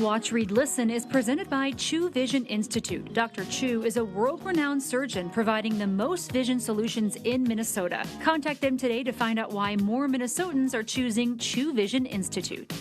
Watch, Read, Listen is presented by Chu Vision Institute. Dr. Chu is a world-renowned surgeon providing the most vision solutions in Minnesota. Contact them today to find out why more Minnesotans are choosing Chu Vision Institute.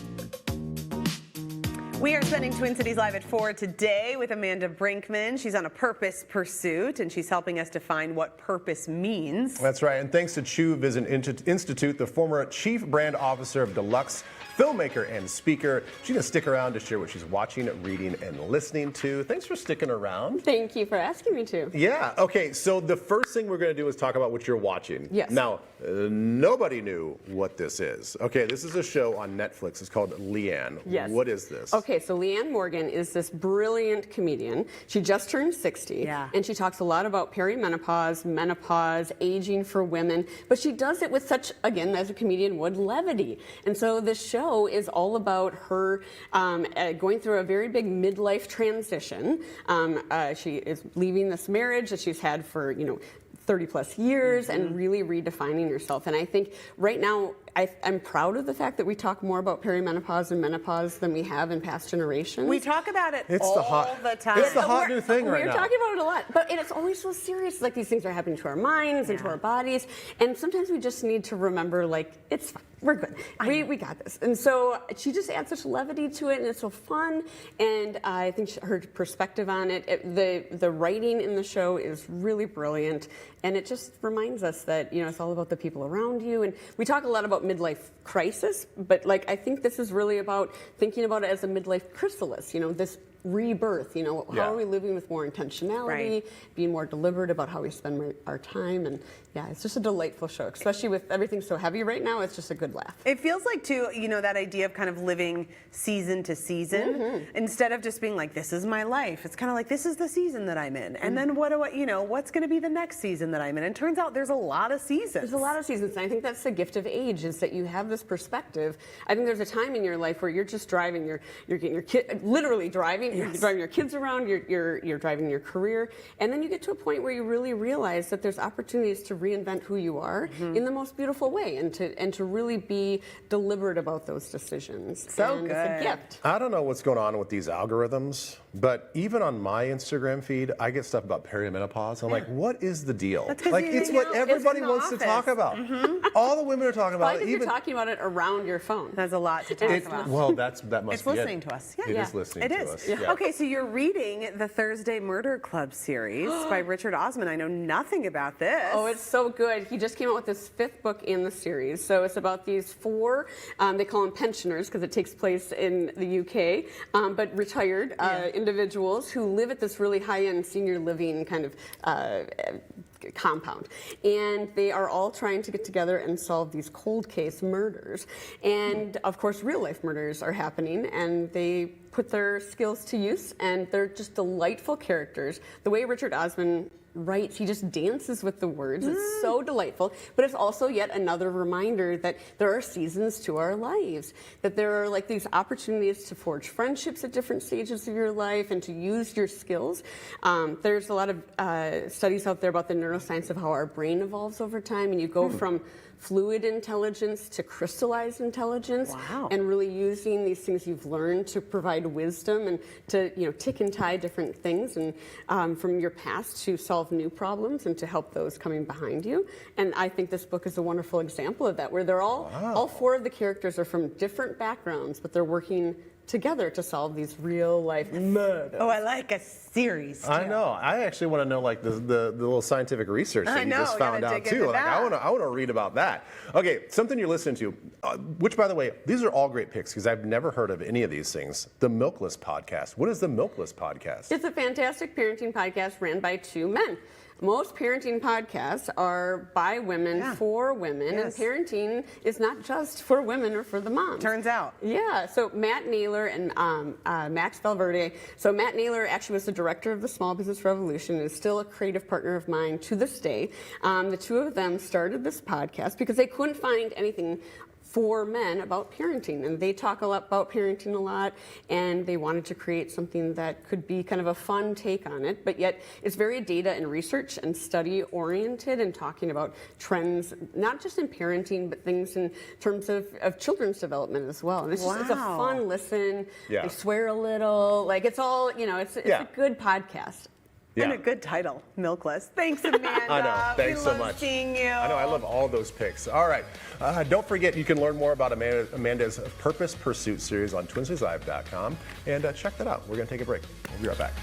We are spending Twin Cities Live at 4 today with Amanda Brinkman. She's on a purpose pursuit, and she's helping us define what purpose means. That's right, and thanks to Chu Vision Institute, the former Chief Brand Officer of Deluxe, filmmaker and speaker. She's going to stick around to share what she's watching, reading, and listening to. Thanks for sticking around. Thank you for asking me to. Yeah, okay, so the first thing we're going to do is talk about what you're watching. Yes. Now, nobody knew what this is. Okay, this is a show on Netflix. It's called Leanne. Yes. What is this? Okay, so Leanne Morgan is this brilliant comedian. She just turned 60, and she talks a lot about perimenopause, menopause, aging for women, but she does it with such, again, as a comedian would, levity. And so this show is all about her going through a very big midlife transition. She is leaving this marriage that she's had for, 30 plus years and really redefining herself. And I think right now, I'm proud of the fact that we talk more about perimenopause and menopause than we have in past generations. We talk about it It's all the time. It's the hot new thing right now. We're talking about it a lot, but it's always so serious. Like, these things are happening to our minds and to our bodies, and sometimes we just need to remember, like, it's fine. We're good. We got this. And so she just adds such levity to it, and it's so fun. And I think her perspective on it, the writing in the show is really brilliant, and it just reminds us that it's all about the people around you. And we talk a lot about midlife crisis, but I think this is really about thinking about it as a midlife chrysalis. This rebirth. How are we living with more intentionality, being more deliberate about how we spend our time, and it's just a delightful show, especially with everything so heavy right now. It's just a good laugh. It feels like, too, that idea of kind of living season to season, instead of just being like, this is my life. It's kind of like, this is the season that I'm in, and then what's going to be the next season that I'm in? And it turns out there's a lot of seasons. There's a lot of seasons, and I think that's the gift of age, is that you have this perspective. I think there's a time in your life where you're just driving, you're getting your kid, literally driving, you're driving your kids around, you're driving your career, and then you get to a point where you really realize that there's opportunities to reinvent who you are in the most beautiful way, and to really be deliberate about those decisions. So and good. It's a gift. I don't know what's going on with these algorithms, but even on my Instagram feed, I get stuff about perimenopause. I'm like, what is the deal? It's what everybody wants to talk about. All the women are talking about it. You're talking about it around your phone. There's a lot to talk about. Well, that must it's be listening to us. It is listening to us. Yeah. Okay, so you're reading the Thursday Murder Club series by Richard Osman. I know nothing about this. Oh, it's so good. He just came out with his 5th book in the series. So it's about these 4, they call them pensioners because it takes place in the UK, but retired individuals who live at this really high-end senior living kind of compound, and they are all trying to get together and solve these cold case murders. And of course, real life murders are happening, and they put their skills to use, and they're just delightful characters. The way Richard Osman writes, he just dances with the words. It's so delightful, but it's also yet another reminder that there are seasons to our lives, that there are these opportunities to forge friendships at different stages of your life and to use your skills. There's a lot of studies out there about the neuroscience of how our brain evolves over time, and you go from fluid intelligence to crystallized intelligence, and really using these things you've learned to provide wisdom and to tick and tie different things and from your past to solve new problems and to help those coming behind you. And I think this book is a wonderful example of that, where they're all 4 of the characters are from different backgrounds, but they're working together to solve these real life murders. Oh, I like a series. I know. I actually want to know the little scientific research that you just found out too. I want to read about that. Okay, something you're listening to, which by the way, these are all great picks because I've never heard of any of these things. The Milkless podcast. What is the Milkless podcast? It's a fantastic parenting podcast ran by 2 men. Most parenting podcasts are by women for women, and parenting is not just for women or for the moms. Turns out. Yeah, so Matt Naylor and Max Valverde. So Matt Naylor actually was the director of the Small Business Revolution and is still a creative partner of mine to this day. The 2 of them started this podcast because they couldn't find anything for men about parenting, and they talk a lot about parenting a lot, and they wanted to create something that could be kind of a fun take on it, but yet it's very data and research and study oriented, and talking about trends, not just in parenting, but things in terms of children's development as well. And it's just, it's a fun listen. Yeah. They swear a little, like it's all, you know, it's a good podcast. Yeah. And a good title, Milkless. Thanks, Amanda. I know. Thanks we so much. love seeing you. I know. I love all those picks. All right. Don't forget, you can learn more about Amanda's Purpose Pursuit series on TwinCitiesLive.com, and check that out. We're going to take a break. We'll be right back.